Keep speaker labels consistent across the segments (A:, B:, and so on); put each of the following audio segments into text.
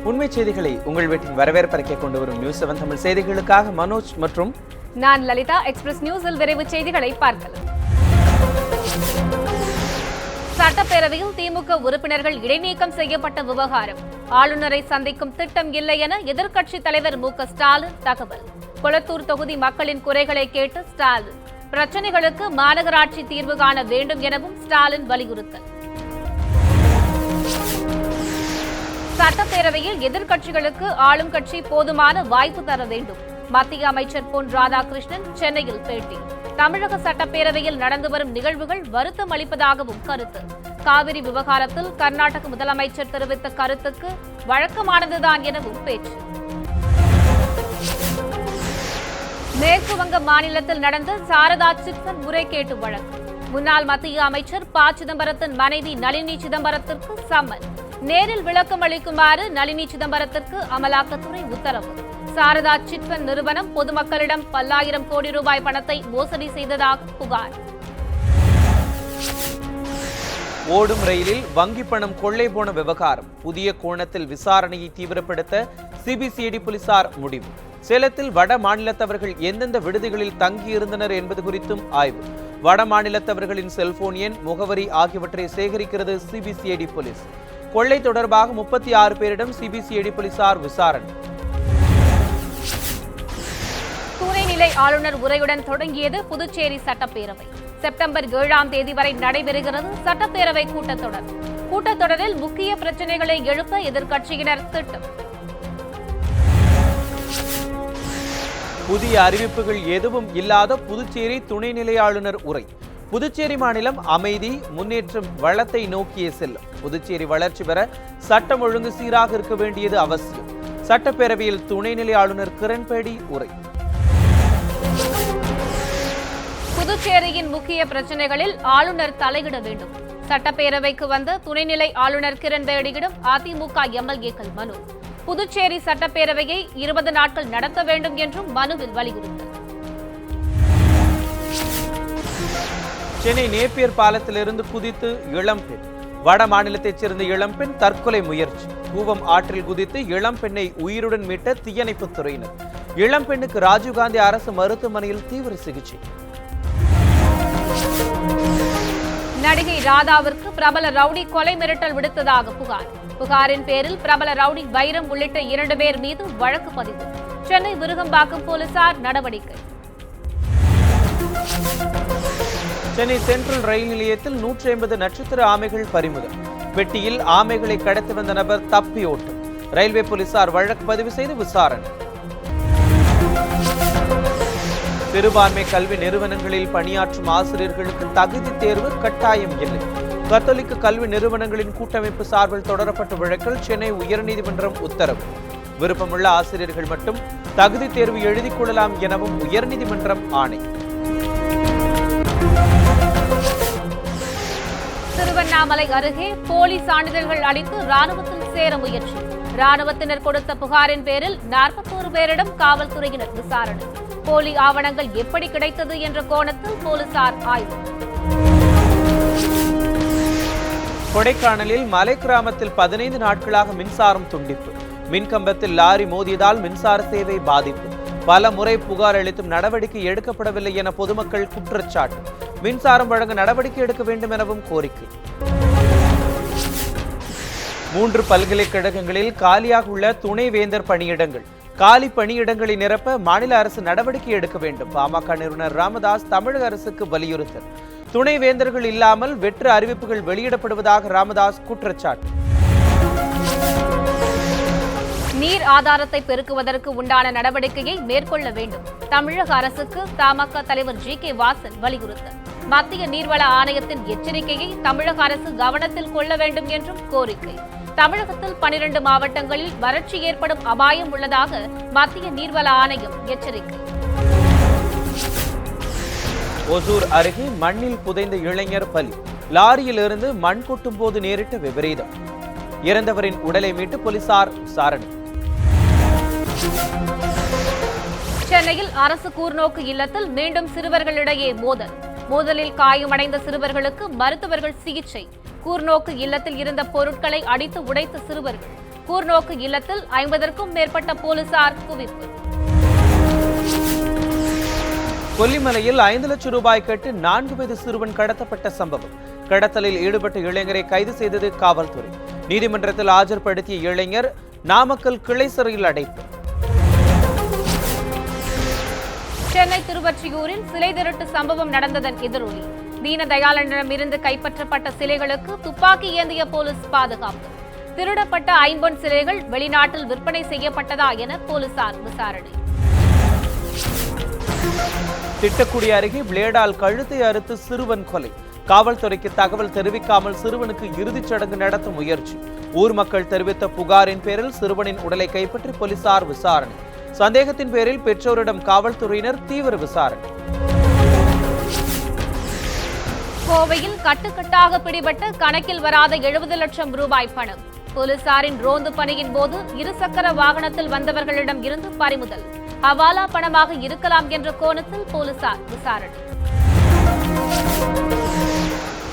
A: உண்மை செய்திகளை உங்கள் வீட்டின் வரவேற்பறைக்க கொண்டு வரும் நியூஸ் 7 தமிழ் செய்திகளுக்காக மனோஜ் மற்றும்
B: நான் லலிதா. எக்ஸ்பிரஸ் நியூஸில் விரைவு செய்திகளை பார்க்கலாம். சட்டப்பேரவையில் திமுக உறுப்பினர்கள் இடைநீக்கம் செய்யப்பட்ட விவகாரம். ஆளுநரை சந்திக்கும் திட்டம் இல்லை என எதிர்க்கட்சித் தலைவர் மு.க. ஸ்டாலின் தகவல். கொளத்தூர் தொகுதி மக்களின் குறைகளை கேட்டு ஸ்டாலின். பிரச்சனைகளுக்கு மாநகராட்சி தீர்வு காண வேண்டும் எனவும் ஸ்டாலின் வலியுறுத்தல். சட்டப்பேரவையில் எதிர்க்கட்சிகளுக்கு ஆளும் கட்சி போதுமான வாய்ப்பு தர வேண்டும். மத்திய அமைச்சர் பொன் ராதாகிருஷ்ணன் சென்னையில் பேட்டி. தமிழக சட்டப்பேரவையில் நடந்து வரும் நிகழ்வுகள் வருத்தம் அளிப்பதாகவும் கருத்து. காவிரி விவகாரத்தில் கர்நாடக முதலமைச்சர் தெரிவித்த கருத்துக்கு வழக்கமானதுதான் எனவும் பேச்சு. மேற்கு வங்க மாநிலத்தில் நடந்த சாரதா சிட்ஃபண்ட் முறைகேட்டு வழக்கு. முன்னாள் மத்திய அமைச்சர் ப. சிதம்பரத்தின் மனைவி நளினி சிதம்பரத்திற்கு சம்மன். நேரில் விளக்கம் அளிக்குமாறு நளினி சிதம்பரத்திற்கு அமலாக்கத்துறை உத்தரவு. சாரதா சிட்ஃபண்ட் நிறுவனம் பொதுமக்களிடம் பல்லாயிரம் கோடி ரூபாய் பணத்தை மோசடி செய்ததாக புகார்.
A: ஓடும் ரயிலில் வங்கி பணம் கொள்ளை போன விவகாரம். புதிய கோணத்தில் விசாரணையை தீவிரப்படுத்த சிபிசிஐடி போலீசார் முடிவு. சேலத்தில் வட மாநிலத்தவர்கள் எந்தெந்த விடுதிகளில் தங்கியிருந்தனர் என்பது குறித்தும் ஆய்வு. வட மாநிலத்தவர்களின் செல்போன் எண், முகவரி ஆகியவற்றை சேகரிக்கிறது சிபிசிஐடி போலீஸ். கொள்ளை தொடர்பாக 36 பேரிடம் சிபிசிஐடி போலீசார் விசாரணை.
B: துணைநிலை ஆளுநர் உரையுடன் தொடங்கியது புதுச்சேரி சட்டப்பேரவை. செப்டம்பர் 7ஆம் தேதி வரை நடைபெறுகிறது சட்டப்பேரவை கூட்டத்தொடர். கூட்டத்தொடரில் முக்கிய பிரச்சனைகளை எழுப்ப எதிர்க்கட்சியினர் திட்டம்.
A: புதிய அறிவிப்புகள் எதுவும் இல்லாத புதுச்சேரி துணைநிலை ஆளுநர் உரை. புதுச்சேரி மாநிலம் அமைதி, முன்னேற்றம், வளத்தை நோக்கிய செல்லும். புதுச்சேரி வளர்ச்சி பெற சட்டம் ஒழுங்கு சீராக இருக்க வேண்டியது அவசியம். சட்டப்பேரவையில் துணைநிலை ஆளுநர் கிரண்பேடி உரை.
B: புதுச்சேரியின் முக்கிய பிரச்சனைகளில் ஆளுநர் தலையிட வேண்டும். சட்டப்பேரவைக்கு வந்த துணைநிலை ஆளுநர் கிரண்பேடியிடம் அதிமுக எம்எல்ஏக்கள் மனு. புதுச்சேரி சட்டப்பேரவையை 20 நாட்கள் நடத்த வேண்டும் என்றும் மனுவில் வலியுறுத்தல்.
A: சென்னை நேப்பியர் பாலத்திலிருந்து குதித்து இளம்பெண். வட மாநிலத்தைச் சேர்ந்த இளம்பெண் தற்கொலை முயற்சி. கூவம் ஆற்றில் குதித்து இளம்பெண்ணை உயிருடன் மீட்ட தீயணைப்புத் துறையினர். இளம்பெண்ணுக்கு ராஜீவ்காந்தி அரசு மருத்துவமனையில் தீவிர சிகிச்சை.
B: நடிகை ராதாவிற்கு பிரபல ரவுடி கொலை மிரட்டல் விடுத்ததாக புகார். புகாரின் பேரில் பிரபல ரவுடி வைரம் உள்ளிட்ட 2 பேர் மீது வழக்கு பதிவு. சென்னை விருகம்பாக்கம் போலீசார் நடவடிக்கை.
A: சென்னை சென்ட்ரல் ரயில் நிலையத்தில் 150 நட்சத்திர ஆமைகள் பறிமுதல். பெட்டியில் ஆமைகளை கடத்தி வந்த நபர் தப்பி ஓட்டம். ரயில்வே போலீசார் வழக்கு பதிவு செய்து விசாரணை. சிறுபான்மை கல்வி நிறுவனங்களில் பணியாற்றும் ஆசிரியர்களுக்கு தகுதி தேர்வு கட்டாயம் இல்லை. கத்தோலிக்க கல்வி நிறுவனங்களின் கூட்டமைப்பு சார்பில் தொடரப்பட்ட வழக்கில் சென்னை உயர்நீதிமன்றம் உத்தரவு. விருப்பமுள்ள ஆசிரியர்கள் மட்டும் தகுதி தேர்வு எழுதிக் கொள்ளலாம் எனவும் உயர்நீதிமன்றம் ஆணை.
B: திருவண்ணாமலை அருகே போலி சான்றிதழ்கள் அளித்து ராணுவத்தில் சேர முயற்சி. ராணுவத்தினர் கொடுத்த புகாரின் பேரில் 41 பேரிடம் காவல்துறையினர் விசாரணை. போலி ஆவணங்கள் எப்படி கிடைத்தது என்ற கோணத்தில் போலீசார் ஆய்வு.
A: கொடைக்கானலில் மலை கிராமத்தில் 15 நாட்களாக மின்சாரம் துண்டிப்பு. மின்கம்பத்தில் லாரி மோதியதால் மின்சார சேவை பாதிப்பு. பல முறை புகார் அளித்தும் நடவடிக்கை எடுக்கப்படவில்லை என பொதுமக்கள் குற்றச்சாட்டு. மின்சாரம் வழங்க நடவடிக்கை எடுக்க வேண்டும் எனவும் கோரிக்கை. 3 பல்கலைக்கழகங்களில் காலியாக உள்ள துணைவேந்தர் பணியிடங்கள். காலி பணியிடங்களை நிரப்ப மாநில அரசு நடவடிக்கை எடுக்க வேண்டும். பாமக நிறுவனர் ராமதாஸ் தமிழக அரசுக்கு வலியுறுத்தல். துணைவேந்தர்கள் இல்லாமல் வெற்று அறிவிப்புகள் வெளியிடப்படுவதாக ராமதாஸ் குற்றச்சாட்டு.
B: நீர் ஆதாரத்தை பெருக்குவதற்கு உண்டான நடவடிக்கையை மேற்கொள்ள வேண்டும். தமிழக அரசுக்கு தமாக தலைவர் ஜி.கே. வாசன் வலியுறுத்தல். மத்திய நீர்வள ஆணையத்தின் எச்சரிக்கையை தமிழக அரசு கவனத்தில் கொள்ள வேண்டும் என்றும் கோரிக்கை. தமிழகத்தில் 12 மாவட்டங்களில் வறட்சி ஏற்படும் அபாயம் உள்ளதாக மத்திய நீர்வள ஆணையம் எச்சரிக்கை.
A: ஒசூர் அருகே மண்ணில் புதைந்த இளைஞர் பலி. லாரியில் இருந்து மண் கொட்டும் போது நேரிட்ட விபரீதம். இறந்தவரின் உடலை மீட்டு போலீசார் விசாரணை.
B: சென்னையில் அரசு கூர்நோக்கு இல்லத்தில் மீண்டும் சிறுவர்களிடையே மோதல். மோதலில் காயமடைந்த சிறுவர்களுக்கு மருத்துவர்கள் சிகிச்சை. கூர்நோக்கு இல்லத்தில் இருந்த பொருட்களை அடித்து உடைத்த சிறுவர்கள். கூர்நோக்கு இல்லத்தில் 50க்கும் மேற்பட்ட போலீசார் குவிப்பு.
A: கொல்லிமலையில் 5 லட்சம் ரூபாய் கட்டு 4 வயது சிறுவன் கடத்தப்பட்ட சம்பவம். கடத்தலில் ஈடுபட்ட இளைஞரை கைது செய்தது காவல்துறை. நீதிமன்றத்தில் ஆஜர்படுத்திய இளைஞர் நாமக்கல் கிளை சிறையில் அடைப்பு.
B: சென்னை திருவொற்றியூரில் சிலை திருட்டு சம்பவம் நடந்ததன் எதிரொலி. தீனதயாளனிடமிருந்து கைப்பற்றப்பட்ட சிலைகளுக்கு துப்பாக்கி ஏந்திய போலீஸ் பாதுகாப்பு. திருடப்பட்ட 5 பொன் சிலைகள் வெளிநாட்டில் விற்பனை செய்யப்பட்டதா என போலீசார் விசாரணை.
A: திட்டக்குடி அருகே பிளேடால் கழுத்தை அறுத்து சிறுவன் கொலை. காவல்துறைக்கு தகவல் தெரிவிக்காமல் சிறுவனுக்கு இறுதிச் சடங்கு நடத்த முயற்சி. ஊர் மக்கள் தெரிவித்த புகாரின் பேரில் சிறுவனின் உடலை கைப்பற்றி போலீசார் விசாரணை. சந்தேகத்தின் பேரில் பெற்றோரிடம் காவல்துறையினர் தீவிர விசாரணை.
B: கோவையில் கட்டுக்கட்டாக பிடிபட்ட கணக்கில் வராத 70 லட்சம் ரூபாய் பணம். போலீசாரின் ரோந்து பணியின் போது இருசக்கர வாகனத்தில் வந்தவர்களிடம் இருந்து பறிமுதல். ஹவாலா பணமாக இருக்கலாம் என்ற கோணத்தில் போலீசார் விசாரணை.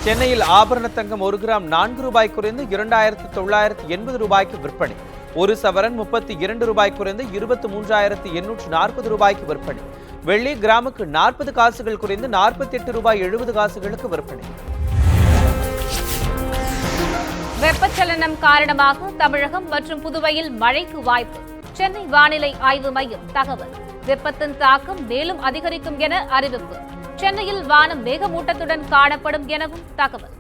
A: சென்னையில் ஆபரண தங்கம் 1 கிராம் 4 ரூபாய் குறைந்து 2980 ரூபாய்க்கு விற்பனை. 1 சவரன் 32 ரூபாய் குறைந்து 23,840 ரூபாய்க்கு விற்பனை. வெள்ளி கிராமுக்கு 40 காசுகள் குறைந்து 48 ரூபாய் 70 காசுகளுக்கு விற்பனை.
B: வெப்பச்சலனம் காரணமாக தமிழகம் மற்றும் புதுவையில் மழைக்கு வாய்ப்பு. சென்னை வானிலை ஆய்வு மையம் தகவல். வெப்பத்தின் தாக்கம் மேலும் அதிகரிக்கும் என அறிவிப்பு. சென்னையில் வானம் மேகமூட்டத்துடன் காணப்படும் எனவும் தகவல்.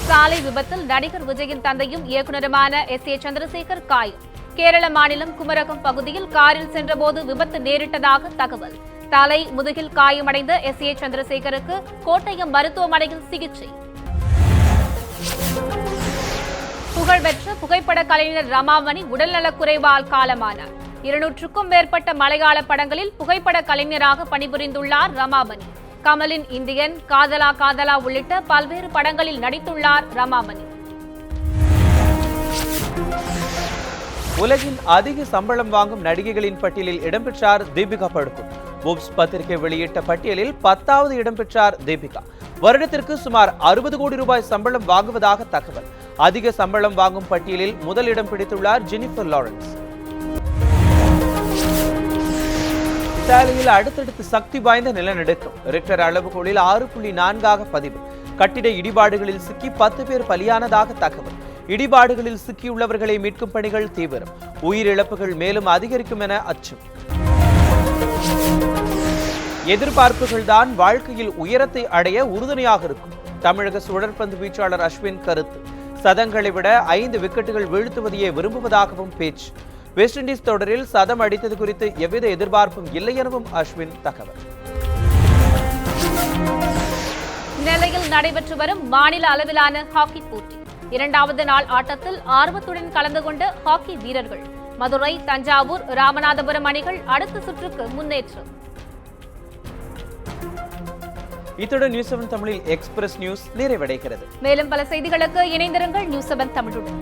B: சாலை விபத்தில் நடிகர் விஜயின் தந்தையும் இயக்குநருமான SA சந்திரசேகர் காயம். கேரள மாநிலம் குமரகம் பகுதியில் காரில் சென்றபோது விபத்து நேரிட்டதாக தகவல். தலை முதுகில் காயமடைந்த SA சந்திரசேகருக்கு கோட்டயம் மருத்துவமனையில் சிகிச்சை. புகழ்பெற்ற புகைப்பட கலைஞர் ரமாமணி உடல்நலக்குறைவால் காலமானார். 200க்கும் மேற்பட்ட மலையாள படங்களில் புகைப்பட கலைஞராக பணிபுரிந்துள்ளார் ரமாமணி. கமலின் இந்தியன், காதலா காதலா உள்ளிட்ட பல்வேறு படங்களில் நடித்துள்ளார் ரமாமணி.
A: உலகின் அதிக சம்பளம் வாங்கும் நடிகைகளின் பட்டியலில் இடம்பெற்றார் தீபிகா படுகோன். போப்ஸ் பத்திரிகை வெளியிட்ட பட்டியலில் 10வது இடம் பெற்றார் தீபிகா. வருடத்திற்கு சுமார் 60 கோடி ரூபாய் சம்பளம் வாங்குவதாக தகவல். அதிக சம்பளம் வாங்கும் பட்டியலில் முதலிடம் பிடித்துள்ளார் ஜெனிஃபர் லாரன்ஸ். இத்தாலியில் அடுத்தடுத்து சக்தி வாய்ந்த நிலநடுக்கம். ரிக்டர் அளவுகோலில் 6.4 பதிவு. கட்டிட இடிபாடுகளில் சிக்கி 10 பேர் பலியானதாக தகவல். இடிபாடுகளில் சிக்கியுள்ளவர்களை மீட்கும் பணிகள் தீவிரம். உயிரிழப்புகள் மேலும் அதிகரிக்கும் என அச்சம். எதிர்பார்ப்புகள் தான் வாழ்க்கையில் உயரத்தை அடைய உறுதுணையாக இருக்கும். தமிழக சுழற்பந்து வீச்சாளர் அஸ்வின் கருத்து. சதங்களை விட 5 விக்கெட்டுகள் வீழ்த்துவதையே விரும்புவதாகவும் பேச்சு. வெஸ்ட் இண்டீஸ் தொடரில் சதம் அடித்தது குறித்து எவ்வித எதிர்பார்ப்பும் இல்லை எனவும் அஸ்வின் தகவல்.
B: நெல்லையில் நடைபெற்று வரும் மாநில அளவிலான ஹாக்கி போட்டி. 2வது நாள் ஆட்டத்தில் ஆர்வத்துடன் கலந்து கொண்ட ஹாக்கி வீரர்கள். மதுரை, தஞ்சாவூர், ராமநாதபுரம் அணிகள் அடுத்த சுற்றுக்கு முன்னேற்றம்.
A: இத்துடன் நியூஸ் 7 தமிழில் எக்ஸ்பிரஸ் நியூஸ் நிறைவடைகிறது.
B: மேலும் பல செய்திகளுக்கு இணைந்திருங்கள் நியூஸ் 7 தமிழுடன்.